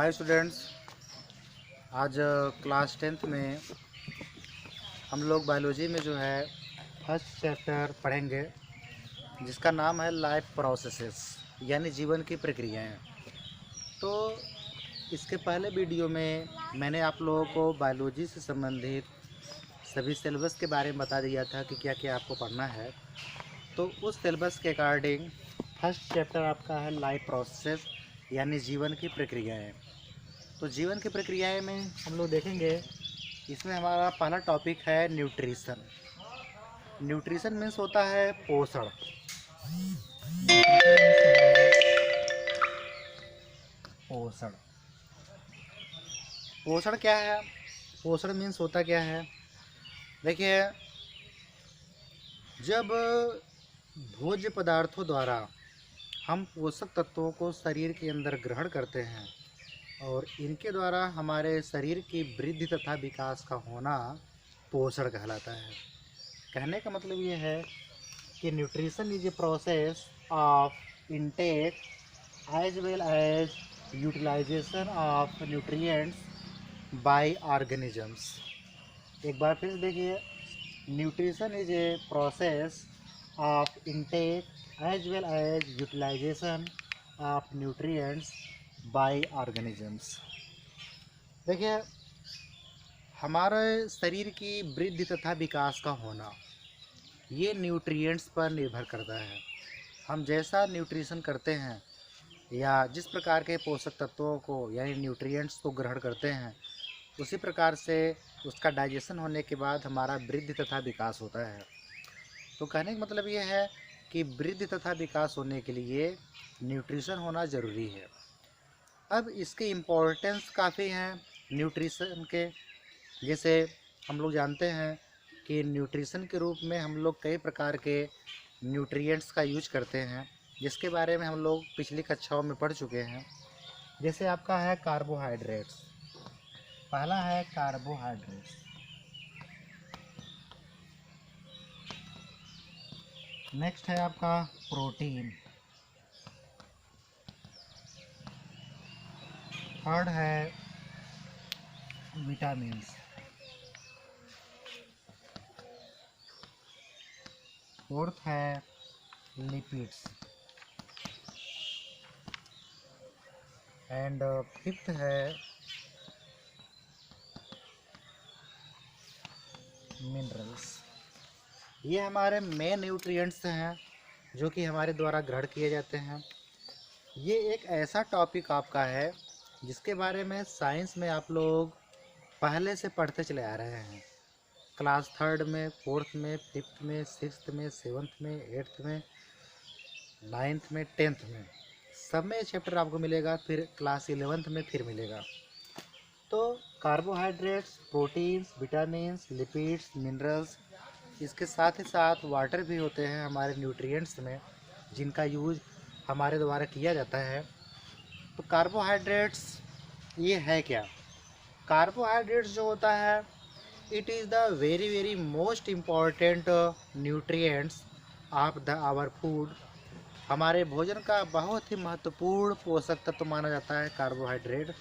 Hi students. आज class 10th में हम लोग बायोलॉजी में जो है फर्स्ट चैप्टर पढ़ेंगे, जिसका नाम है लाइफ प्रोसेसेस यानी जीवन की प्रक्रियाएं। तो इसके पहले वीडियो में मैंने आप लोगों को बायोलॉजी से संबंधित सभी सिलेबस के बारे में बता दिया था कि क्या क्या आपको पढ़ना है। तो उस सिलेबस के अकॉर्डिंग फर्स्ट चैप्टर आपका है लाइफ प्रोसेस यानी जीवन की प्रक्रियाएं। तो जीवन की प्रक्रियाएं में हम लोग देखेंगे, इसमें हमारा पहला टॉपिक है न्यूट्रिशन। न्यूट्रिशन मीन्स होता है पोषण। पोषण पोषण क्या है? पोषण मीन्स होता क्या है? देखिए, जब भोज्य पदार्थों द्वारा हम पोषक तत्वों को शरीर के अंदर ग्रहण करते हैं और इनके द्वारा हमारे शरीर की वृद्धि तथा विकास का होना पोषण कहलाता है। कहने का मतलब ये है कि nutrition is a process of intake as well as utilisation of nutrients by organisms. एक बार फिर से देखिए, nutrition is a process of intake as well as utilisation of nutrients by organisms. देखिए, हमारे शरीर की वृद्धि तथा विकास का होना ये न्यूट्रिएंट्स पर निर्भर करता है। हम जैसा न्यूट्रिशन करते हैं या जिस प्रकार के पोषक तत्वों को यानी न्यूट्रिएंट्स को ग्रहण करते हैं, उसी प्रकार से उसका डाइजेशन होने के बाद हमारा वृद्धि तथा विकास होता है। तो कहने का मतलब ये है कि वृद्धि तथा विकास होने के लिए न्यूट्रिशन होना ज़रूरी है। अब इसके इम्पोर्टेंस काफ़ी हैं न्यूट्रिशन के। जैसे हम लोग जानते हैं कि न्यूट्रिशन के रूप में हम लोग कई प्रकार के न्यूट्रिएंट्स का यूज करते हैं, जिसके बारे में हम लोग पिछली कक्षाओं में पढ़ चुके हैं। जैसे आपका है कार्बोहाइड्रेट्स। पहला है कार्बोहाइड्रेट्स। नेक्स्ट है आपका प्रोटीन। थर्ड है विटामिन्स। फोर्थ है लिपिड्स एंड फिफ्थ है मिनरल्स। ये हमारे मेन न्यूट्रिएंट्स हैं जो कि हमारे द्वारा ग्रहण किए जाते हैं। ये एक ऐसा टॉपिक आपका है जिसके बारे में साइंस में आप लोग पहले से पढ़ते चले आ रहे हैं। क्लास 3rd में, 4th में, 5th में, 6th में, 7th में, 8th में, 9th में, 10th में, सब में चैप्टर आपको मिलेगा। फिर क्लास 11th में फिर मिलेगा। तो carbohydrates, proteins, vitamins, lipids, minerals, इसके साथ ही साथ वाटर भी होते हैं हमारे न्यूट्रिएंट्स में, जिनका यूज हमारे द्वारा किया जाता है। तो कार्बोहाइड्रेट्स ये है क्या? कार्बोहाइड्रेट्स जो होता है, it is the very most important nutrients of the our food. हमारे भोजन का बहुत ही महत्वपूर्ण पोषक तत्व माना जाता है कार्बोहाइड्रेट।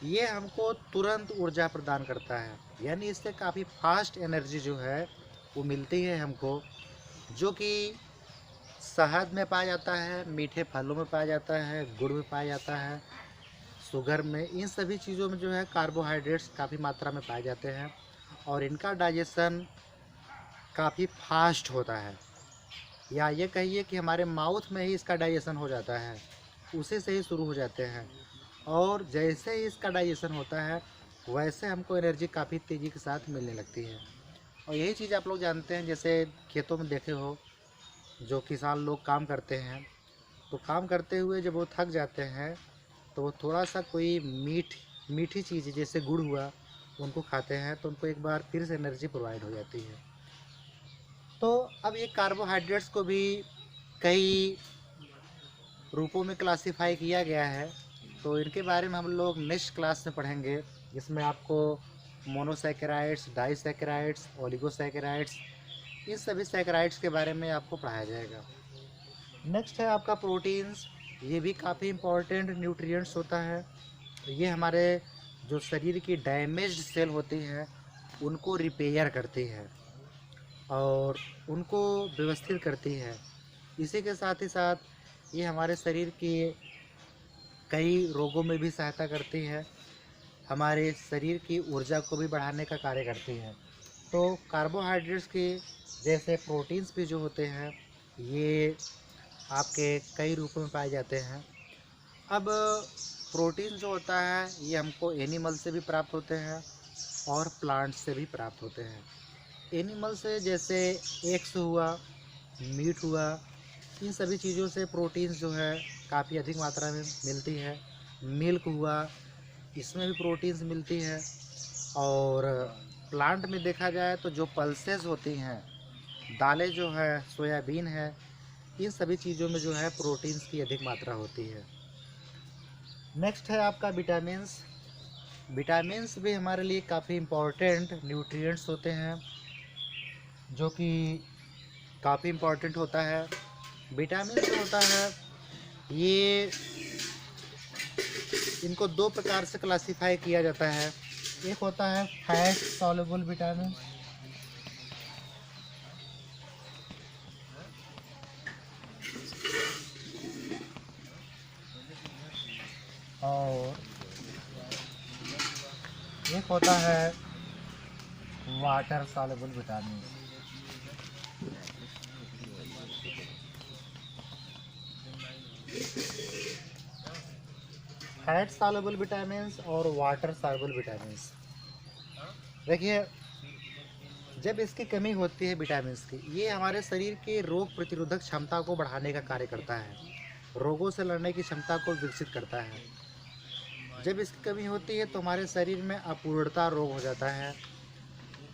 ये हमको तुरंत ऊर्जा प्रदान करता है, यानी इससे काफ़ी फास्ट एनर्जी जो है वो मिलती है हमको, जो कि शहद में पाया जाता है, मीठे फलों में पाया जाता है, गुड़ में पाया जाता है, शुगर में। इन सभी चीज़ों में जो है कार्बोहाइड्रेट्स काफ़ी मात्रा में पाए जाते हैं और इनका डाइजेशन काफ़ी फास्ट होता है, या ये कहिए कि हमारे माउथ में ही इसका डाइजेशन हो जाता है, उसी से ही शुरू हो जाते हैं। और जैसे ही इसका डाइजेशन होता है वैसे हमको एनर्जी काफ़ी तेज़ी के साथ मिलने लगती है। और यही चीज़ आप लोग जानते हैं, जैसे खेतों में देखे हो जो किसान लोग काम करते हैं, तो काम करते हुए जब वो थक जाते हैं तो वो थोड़ा सा कोई मीठी चीज़ जैसे गुड़ हुआ उनको खाते हैं, तो उनको एक बार फिर से एनर्जी प्रोवाइड हो जाती है। तो अब ये कार्बोहाइड्रेट्स को भी कई रूपों में क्लासिफाई किया गया है, तो इनके बारे में हम लोग नेक्स्ट क्लास में पढ़ेंगे, जिसमें आपको मोनोसैकेराइड्स, डाइसैकेराइड्स, ओलिगोसैकेराइड्स, इन सभी सैकेराइड्स के बारे में आपको पढ़ाया जाएगा। नेक्स्ट है आपका प्रोटीन्स। ये भी काफ़ी इम्पोर्टेंट न्यूट्रिएंट्स होता है। ये हमारे जो शरीर की डैमेज्ड सेल होती हैं उनको रिपेयर करती है और उनको व्यवस्थित करती है। इसी के साथ ही साथ ये हमारे शरीर की कई रोगों में भी सहायता करती है, हमारे शरीर की ऊर्जा को भी बढ़ाने का कार्य करती है। तो कार्बोहाइड्रेट्स के जैसे प्रोटीन्स भी जो होते हैं ये आपके कई रूपों में पाए जाते हैं। अब प्रोटीन जो होता है ये हमको एनिमल से भी प्राप्त होते हैं और प्लांट से भी प्राप्त होते हैं। एनिमल से जैसे एग्स हुआ, मीट हुआ, इन सभी चीज़ों से प्रोटीन्स जो है काफ़ी अधिक मात्रा में मिलती है। मिल्क हुआ, इसमें भी प्रोटीन्स मिलती है। और प्लांट में देखा जाए तो जो पल्सेस होती हैं, दालें जो है, सोयाबीन है, इन सभी चीज़ों में जो है प्रोटीन्स की अधिक मात्रा होती है। नेक्स्ट है आपका विटामिन्स। विटामिन्स भी हमारे लिए काफ़ी इम्पॉर्टेंट न्यूट्रिएंट्स होते हैं जो कि काफ़ी इम्पॉर्टेंट होता है। विटामिन जो होता है ये इनको दो प्रकार से क्लासिफाई किया जाता है। एक होता है फैट सॉल्युबल विटामिन और एक होता है water soluble vitamin. Fat soluble vitamins और वाटर सॉल्युबल विटामिन्स, देखिए जब इसकी कमी होती है विटामिन्स की, ये हमारे शरीर के रोग प्रतिरोधक क्षमता को बढ़ाने का कार्य करता है, रोगों से लड़ने की क्षमता को विकसित करता है। जब इसकी कमी होती है तो हमारे शरीर में अपूर्णता रोग हो जाता है,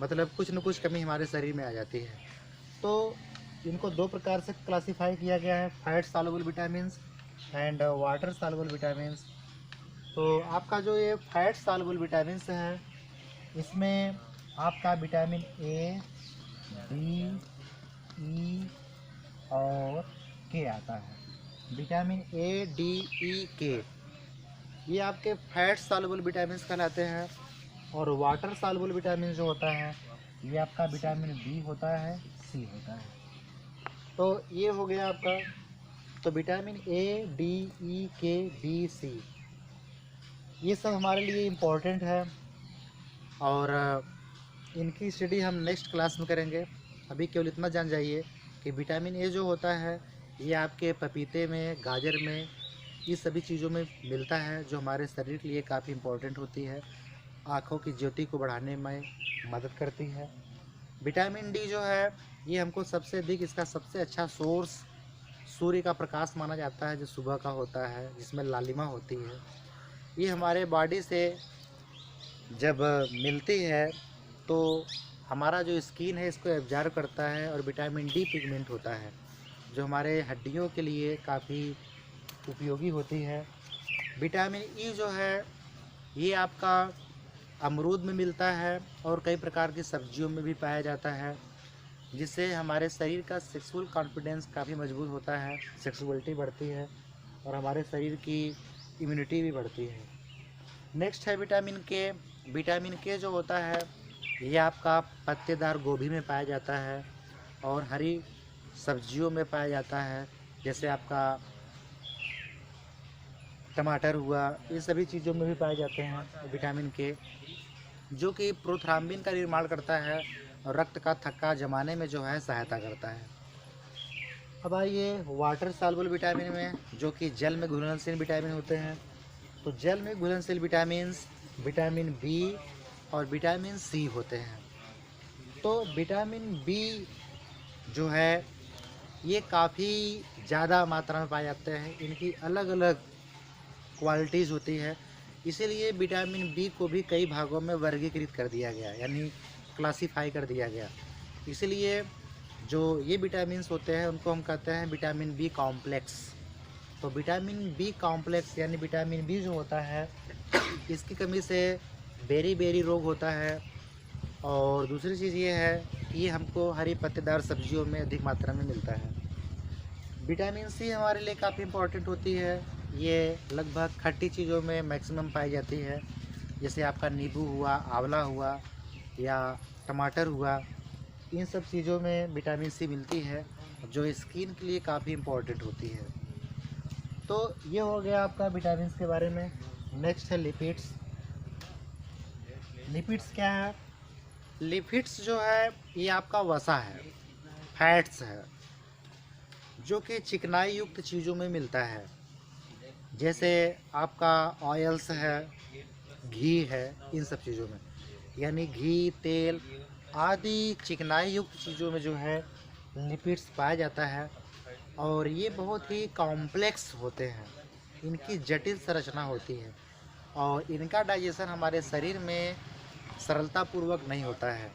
मतलब कुछ न कुछ कमी हमारे शरीर में आ जाती है। तो इनको दो प्रकार से क्लासिफाई किया गया है, fat soluble vitamins and water soluble vitamins. तो आपका जो ये फैट सॉल्युबल विटामिन्स हैं इसमें आपका विटामिन ए, डी, ई और के आता है। विटामिन ए, डी, ई, के ये आपके फैट सॉल्युबल विटामिन्स कहलाते हैं। और वाटर सॉल्युबल विटामिन जो होता है ये आपका विटामिन बी होता है, सी होता है। तो ये हो गया आपका। तो विटामिन ए, डी, ई, के, बी, सी ये सब हमारे लिए इम्पोर्टेंट है और इनकी स्टडी हम नेक्स्ट क्लास में करेंगे। अभी केवल इतना जान जाइए कि विटामिन ए जो होता है ये आपके पपीते में, गाजर में, ये सभी चीज़ों में मिलता है जो हमारे शरीर के लिए काफ़ी इम्पोर्टेंट होती है, आँखों की ज्योति को बढ़ाने में मदद करती है। विटामिन डी जो है ये हमको सबसे अधिक, इसका सबसे अच्छा सोर्स सूर्य का प्रकाश माना जाता है जो सुबह का होता है, जिसमें लालिमा होती है। ये हमारे बॉडी से जब मिलती है तो हमारा जो स्किन है इसको एब्जॉर्व करता है और विटामिन डी पिगमेंट होता है जो हमारे हड्डियों के लिए काफ़ी उपयोगी होती है। विटामिन ई जो है ये आपका अमरूद में मिलता है और कई प्रकार की सब्जियों में भी पाया जाता है, जिससे हमारे शरीर का सेक्सुअल कॉन्फिडेंस काफ़ी मजबूत होता है, सेक्सुअलिटी बढ़ती है और हमारे शरीर की इम्यूनिटी भी बढ़ती है। नेक्स्ट है विटामिन के। विटामिन के जो होता है ये आपका पत्तेदार गोभी में पाया जाता है और हरी सब्जियों में पाया जाता है, जैसे आपका टमाटर हुआ, ये सभी चीज़ों में भी पाए जाते हैं विटामिन के, जो कि प्रोथ्राम्बिन का निर्माण करता है और रक्त का थक्का जमाने में जो है सहायता करता है। अब आइए वाटर सॉल्युबल विटामिन में, जो कि जल में घुलनशील विटामिन होते हैं। तो जल में घुलनशील विटामिन्स विटामिन बी और विटामिन सी होते हैं। तो विटामिन बी जो है ये काफ़ी ज़्यादा मात्रा में पाए जाते हैं, इनकी अलग अलग क्वालिटीज़ होती है, इसीलिए विटामिन बी को भी कई भागों में वर्गीकृत कर दिया गया, यानी क्लासिफाई कर दिया गया। इसलिए जो ये विटामिन्स होते हैं उनको हम कहते हैं विटामिन बी कॉम्प्लेक्स। तो विटामिन बी कॉम्प्लेक्स यानी विटामिन बी जो होता है इसकी कमी से बेरी बेरी रोग होता है। और दूसरी चीज़ ये है कि ये हमको हरी पत्तेदार सब्जियों में अधिक मात्रा में मिलता है। विटामिन सी हमारे लिए काफ़ी इम्पोर्टेंट होती है ये लगभग खट्टी चीज़ों में मैक्सिमम पाई जाती है, जैसे आपका नींबू हुआ, आंवला हुआ या टमाटर हुआ। इन सब चीज़ों में विटामिन सी मिलती है, जो स्किन के लिए काफ़ी इम्पोर्टेंट होती है। तो ये हो गया आपका विटामिन के बारे में। नेक्स्ट है लिपिड्स। लिपिड्स क्या है? लिपिड्स जो है ये आपका वसा है, फैट्स है, जो कि चिकनाई युक्त चीज़ों में मिलता है, जैसे आपका ऑयल्स है, घी है, इन सब चीज़ों में। यानी घी, तेल आदि चिकनाई युक्त चीज़ों में जो है लिपिड्स पाया जाता है, और ये बहुत ही कॉम्प्लेक्स होते हैं, इनकी जटिल संरचना होती है, और इनका डाइजेशन हमारे शरीर में सरलतापूर्वक नहीं होता है।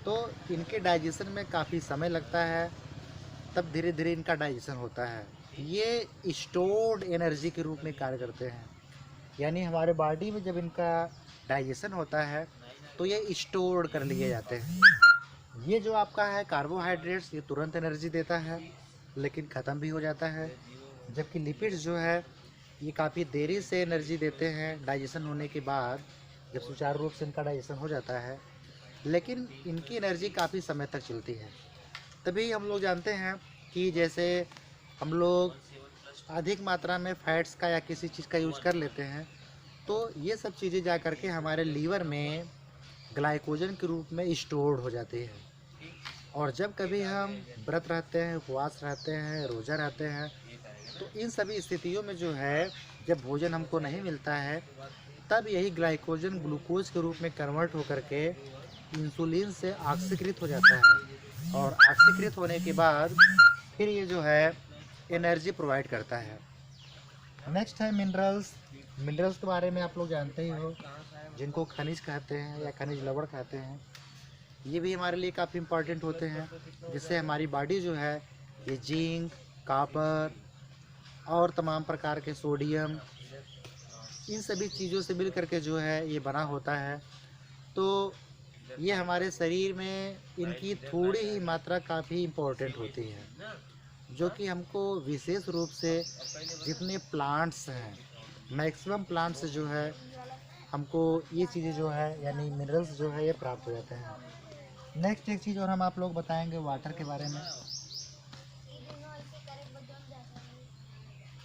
तो इनके डाइजेशन में काफ़ी समय लगता है, तब धीरे धीरे इनका डाइजेशन होता है। ये स्टोर्ड एनर्जी के रूप में कार्य करते हैं, यानी हमारे बॉडी में जब इनका डाइजेशन होता है तो ये स्टोर कर लिए जाते हैं। ये जो आपका है कार्बोहाइड्रेट्स, ये तुरंत एनर्जी देता है लेकिन ख़त्म भी हो जाता है, जबकि लिपिड्स जो है ये काफ़ी देरी से एनर्जी देते हैं डाइजेशन होने के बाद, जब सुचारू रूप से इनका डाइजेशन हो जाता है, लेकिन इनकी एनर्जी काफ़ी समय तक चलती है। तभी हम लोग जानते हैं कि जैसे हम लोग अधिक मात्रा में फैट्स का या किसी चीज़ का यूज कर लेते हैं, तो ये सब चीज़ें जा कर के हमारे लीवर में ग्लाइकोजन के रूप में स्टोर्ड हो जाती है। और जब कभी हम व्रत रहते हैं, उपवास रहते हैं, रोज़ा रहते हैं, तो इन सभी स्थितियों में जो है जब भोजन हमको नहीं मिलता है, तब यही ग्लाइकोजन ग्लूकोज के रूप में कन्वर्ट होकर के इंसुलिन से ऑक्सीकृत हो जाता है, और ऑक्सीकृत होने के बाद फिर ये जो है एनर्जी प्रोवाइड करता है। नेक्स्ट है मिनरल्स। मिनरल्स के बारे में आप लोग जानते ही हो, जिनको खनिज कहते हैं या खनिज लवण कहते हैं। ये भी हमारे लिए काफ़ी इम्पोर्टेंट होते हैं, जिससे हमारी बॉडी जो है ये जिंक, कॉपर और तमाम प्रकार के सोडियम, इन सभी चीज़ों से मिल करके जो है ये बना होता है। तो ये हमारे शरीर में इनकी थोड़ी ही मात्रा काफ़ी इम्पोर्टेंट होती है, जो कि हमको विशेष रूप से जितने प्लांट्स हैं, मैक्सिमम प्लांट्स जो है हमको ये चीज़ें जो है यानी मिनरल्स जो है ये प्राप्त हो जाते हैं। नेक्स्ट एक चीज़ और हम आप लोग बताएंगे वाटर के बारे में।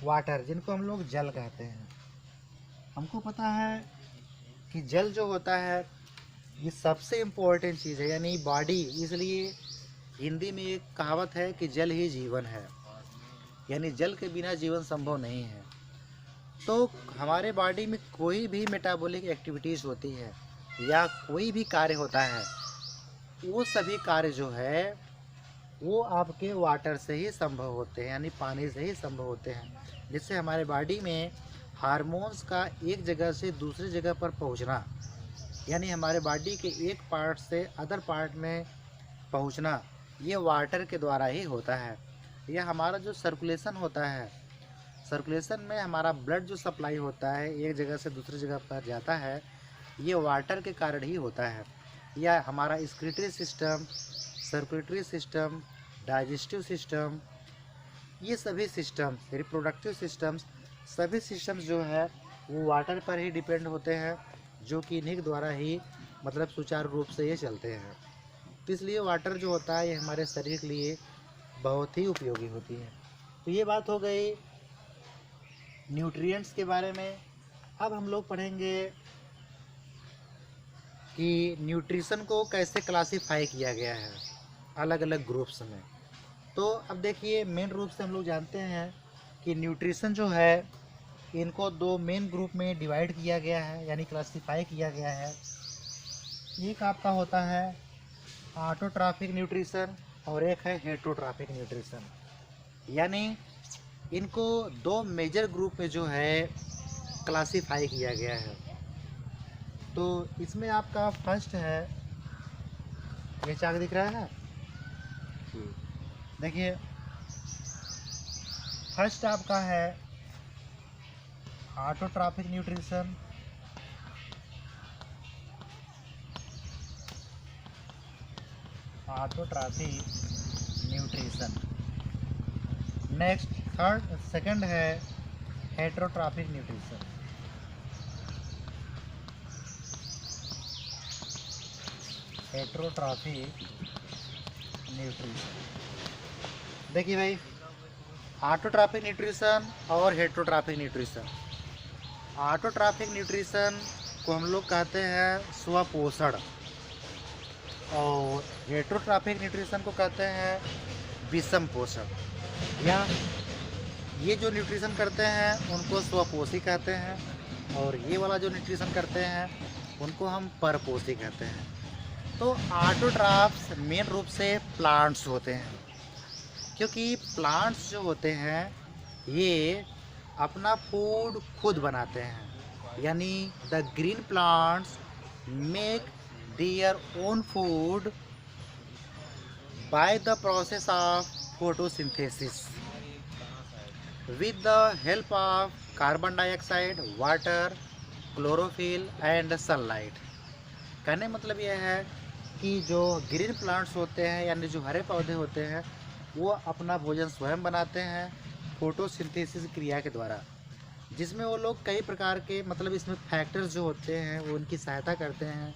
वाटर, जिनको हम लोग जल कहते हैं। हमको पता है कि जल जो होता है ये सबसे इम्पोर्टेंट चीज़ है, यानी बॉडी, इसलिए हिंदी में एक कहावत है कि जल ही जीवन है, यानी जल के बिना जीवन संभव नहीं है। तो हमारे बॉडी में कोई भी मेटाबॉलिक एक्टिविटीज़ होती है या कोई भी कार्य होता है, वो सभी कार्य जो है वो आपके वाटर से ही संभव होते हैं, यानी पानी से ही संभव होते हैं, जिससे हमारे बॉडी में हार्मोन्स का एक जगह से दूसरी जगह पर पहुंचना, यानी हमारे बॉडी के एक पार्ट से अदर पार्ट में पहुंचना, ये वाटर के द्वारा ही होता है। यह हमारा जो सर्कुलेशन होता है, सर्कुलेशन में हमारा ब्लड जो सप्लाई होता है एक जगह से दूसरी जगह पर जाता है, ये वाटर के कारण ही होता है। या हमारा excretory system, circulatory system, digestive system, ये सभी सिस्टम्स, रिप्रोडक्टिव सिस्टम्स, सभी सिस्टम्स जो है वो वाटर पर ही डिपेंड होते हैं, जो कि इन्हीं के द्वारा ही मतलब सुचारू रूप से ये चलते हैं। तो इसलिए वाटर जो होता है ये हमारे शरीर के लिए बहुत ही उपयोगी होती है। तो ये बात हो गई न्यूट्रिएंट्स के बारे में। अब हम लोग पढ़ेंगे कि न्यूट्रिशन को कैसे क्लासिफाई किया गया है अलग अलग ग्रुप्स में। तो अब देखिए, मेन रूप से हम लोग जानते हैं कि न्यूट्रिशन जो है इनको दो मेन ग्रुप में डिवाइड किया गया है, यानी क्लासिफाई किया गया है। एक आपका होता है ऑटोट्रॉफिक न्यूट्रिशन और एक है हेटरोट्रॉफिक न्यूट्रिशन, यानी इनको दो मेजर ग्रुप में जो है क्लासिफाई किया गया है। तो इसमें आपका फर्स्ट है, ये चार्ट दिख रहा है, देखिए फर्स्ट आपका है autotrophic nutrition, autotrophic nutrition. Next second है हेटेरोट्रॉफिक न्यूट्रिशन। हेटेरोट्रॉफिक न्यूट्रिशन, देखिए भाई, ऑटोट्रॉफिक न्यूट्रिशन और हेटेरोट्रॉफिक न्यूट्रिशन। ऑटोट्रॉफिक न्यूट्रिशन को हम लोग कहते हैं स्वपोषण, और हेटेरोट्रॉफिक न्यूट्रिशन को कहते हैं विषम पोषण। या ये जो न्यूट्रिशन करते हैं उनको स्वपोषी कहते हैं, और ये वाला जो न्यूट्रिशन करते हैं उनको हम परपोषी कहते हैं। तो ऑटोट्रॉफ्स मेन रूप से प्लांट्स होते हैं, क्योंकि प्लांट्स जो होते हैं ये अपना फूड खुद बनाते हैं, यानी the green plants make their own food by the process of photosynthesis with the help of carbon dioxide, water, chlorophyll and sunlight। कहने मतलब यह है कि जो ग्रीन प्लांट्स होते हैं यानी जो हरे पौधे होते हैं वो अपना भोजन स्वयं बनाते हैं फोटोसिंथेसिस क्रिया के द्वारा, जिसमें वो लोग कई प्रकार के मतलब इसमें फैक्टर्स जो होते हैं वो उनकी सहायता करते हैं।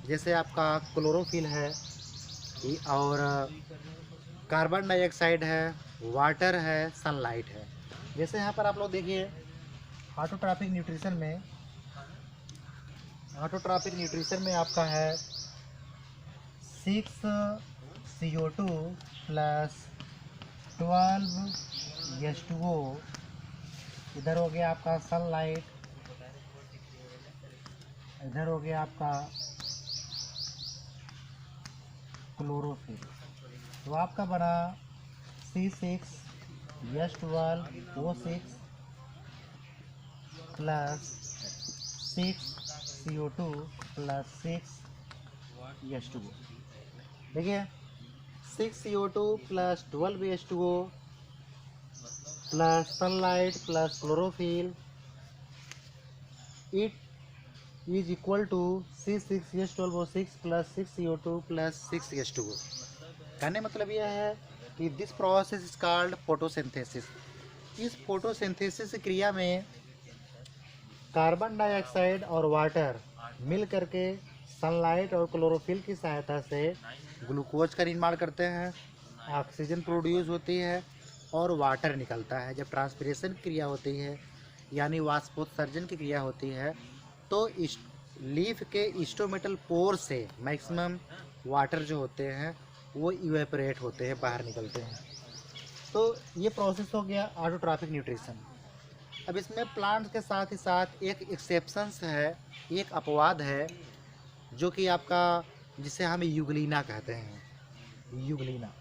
जैसे आपका क्लोरोफिल है, और कार्बन डाइऑक्साइड है, वाटर है, सनलाइट है। जैसे यहाँ पर आप लोग देखिए ऑटोट्रॉफिक न्यूट्रिशन में आपका है 6 CO2 प्लस 12 H2O, इधर हो गया आपका सनलाइट, इधर हो गया आपका क्लोरोफिल। तो आपका बना C6H12O6 plus 6 CO2 plus 6 H2O। देखिए 6 CO2 plus 12 H2O plus sunlight plus chlorophyll, it is equal to C6H12O6 plus 6 CO2 plus 6 H2O। कहने मतलब यह है कि this process is called photosynthesis. इस फोटोसिंथेसिस क्रिया में कार्बन डाइऑक्साइड और वाटर मिल करके सनलाइट और क्लोरोफिल की सहायता से ग्लूकोज का निर्माण करते हैं, ऑक्सीजन प्रोड्यूस होती है और वाटर निकलता है। जब ट्रांसपिरेशन क्रिया होती है यानी वाष्पोत्सर्जन की क्रिया होती है तो लीफ के स्टोमेटल पोर से मैक्सिमम वाटर जो होते हैं वो इवेपोरेट होते हैं, बाहर निकलते हैं। तो ये प्रोसेस हो गया ऑटोट्रॉफिक न्यूट्रिशन। अब इसमें प्लांट्स के साथ ही साथ एक एक्सेप्शंस है, एक अपवाद है, जो कि आपका जिसे हम यूग्लिना कहते हैं। Euglena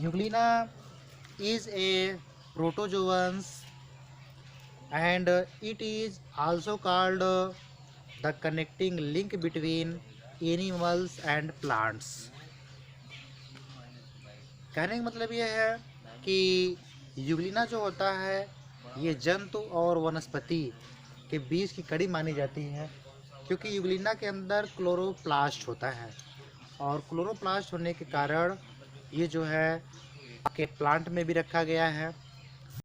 Euglena is a protozoans and it is also called the connecting link between animals and plants। कहने का मतलब यह है कि यूग्लिना जो होता है ये जंतु और वनस्पति के बीच की कड़ी मानी जाती है, क्योंकि यूग्लिना के अंदर क्लोरोप्लास्ट होता है, और क्लोरोप्लास्ट होने के कारण ये जो है के प्लांट में भी रखा गया है